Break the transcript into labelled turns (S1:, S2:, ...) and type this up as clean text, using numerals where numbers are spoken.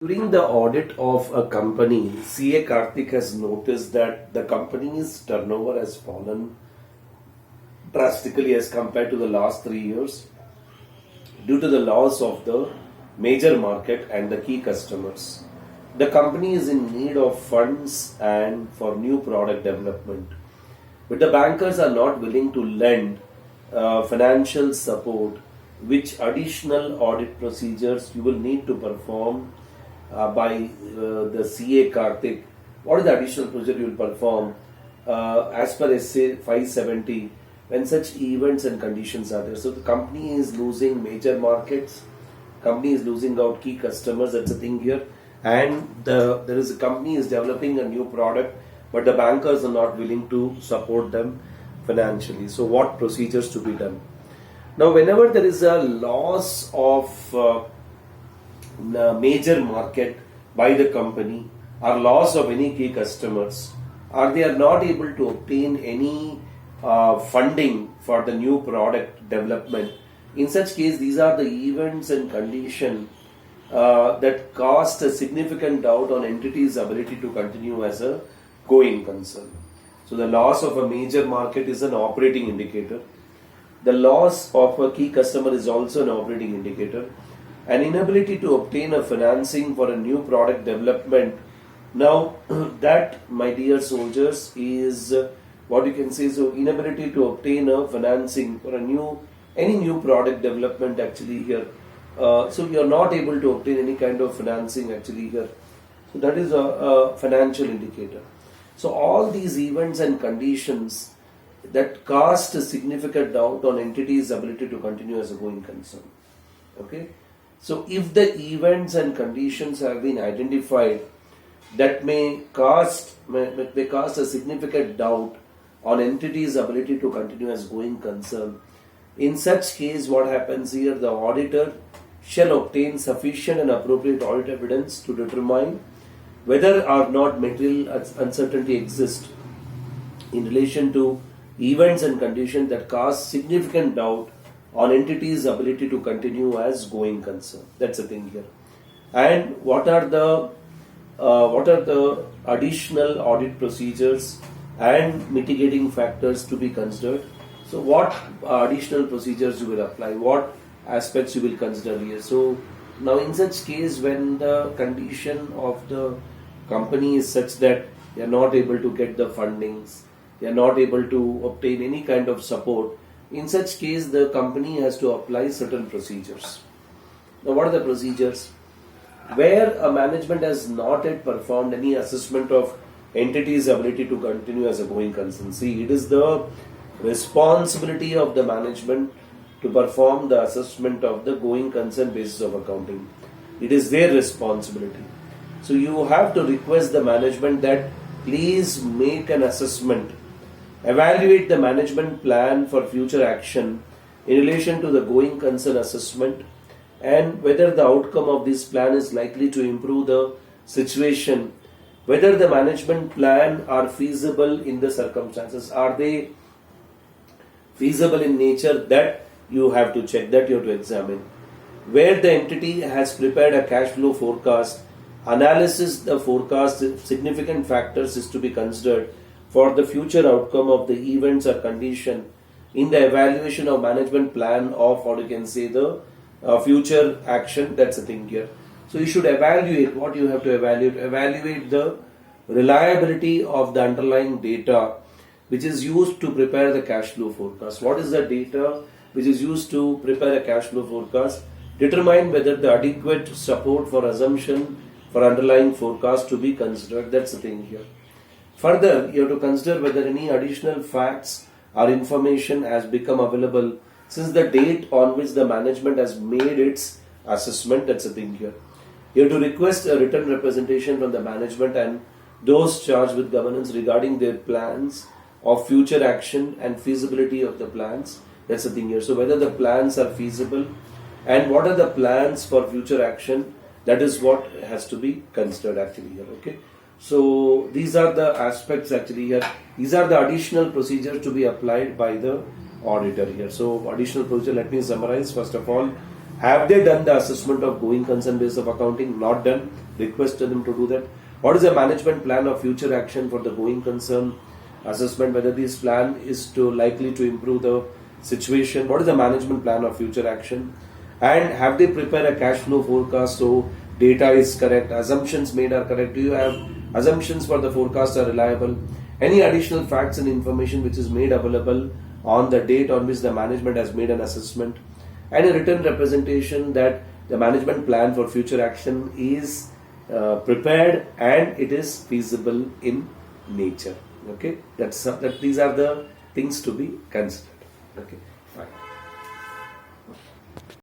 S1: During the audit of a company, CA Karthik has noticed that the company's turnover has fallen drastically as compared to the last 3 years due to the loss of the major market and the key customers. The company is in need of funds and for new product development, but the bankers are not willing to lend financial support. Which additional audit procedures you will need to perform by the CA Karthik? What is the additional procedure you will perform as per SA 570 when such events and conditions are there? So the company is losing major markets, company is losing out key customers. That's the thing here, and there is a company is developing a new product, but the bankers are not willing to support them financially. So what procedures to be done? Now, whenever there is a loss of major market by the company or loss of any key customers, or they are not able to obtain any funding for the new product development, in such case, these are the events and conditions that cast a significant doubt on entity's ability to continue as a going concern. So the loss of a major market is an operating indicator. The loss of a key customer is also an operating indicator. An inability to obtain a financing for a new product development. Now, that, my dear soldiers, is what you can say. So, inability to obtain a financing for any new product development actually here. So, you are not able to obtain any kind of financing actually here. So, that is a financial indicator. So, all these events and conditions that cast a significant doubt on entity's ability to continue as a going concern. Okay. So if the events and conditions have been identified that may cast a significant doubt on entity's ability to continue as going concern, in such case what happens here, the auditor shall obtain sufficient and appropriate audit evidence to determine whether or not material uncertainty exists in relation to events and conditions that cause significant doubt on entity's ability to continue as going concern. That's the thing here. And what are the additional audit procedures and mitigating factors to be considered? So what additional procedures you will apply? What aspects you will consider here? So now in such case, when the condition of the company is such that they are not able to get the fundings, they are not able to obtain any kind of support, in such case the company has to apply certain procedures. Now what are the procedures? Where a management has not yet performed any assessment of entity's ability to continue as a going concern. See, it is the responsibility of the management to perform the assessment of the going concern basis of accounting. It is their responsibility. So you have to request the management that please make an assessment, evaluate the management plan for future action in relation to the going concern assessment, and whether the outcome of this plan is likely to improve the situation, whether the management plan are feasible in the circumstances. Are they feasible in nature? That you have to check, that you have to examine. Where the entity has prepared a cash flow forecast, analysis the forecast, significant factors is to be considered for the future outcome of the events or condition in the evaluation of management plan of, or you can say the future action. That's the thing here. So you should evaluate what you have to evaluate the reliability of the underlying data which is used to prepare the cash flow forecast. What is the data which is used to prepare a cash flow forecast? Determine whether the adequate support for assumption for underlying forecast to be considered. That's the thing here. Further, you have to consider whether any additional facts or information has become available since the date on which the management has made its assessment. That's the thing here. You have to request a written representation from the management and those charged with governance regarding their plans of future action and feasibility of the plans. That's the thing here. So whether the plans are feasible and what are the plans for future action, that is what has to be considered actually here. Okay. So these are the aspects actually here. These are the additional procedures to be applied by the auditor here. So additional procedure, let me summarize. First of all, have they done the assessment of going concern basis of accounting? Not done. request them to do that. What is the management plan of future action for the going concern? Assessment whether this plan is likely to improve the situation. What is the management plan of future action? And have they prepared a cash flow forecast so data is correct, assumptions made are correct? Do you have assumptions for the forecast are reliable? Any additional facts and information which is made available on the date on which the management has made an assessment? And a written representation that the management plan for future action is prepared and it is feasible in nature. Okay, these are the things to be considered. Okay.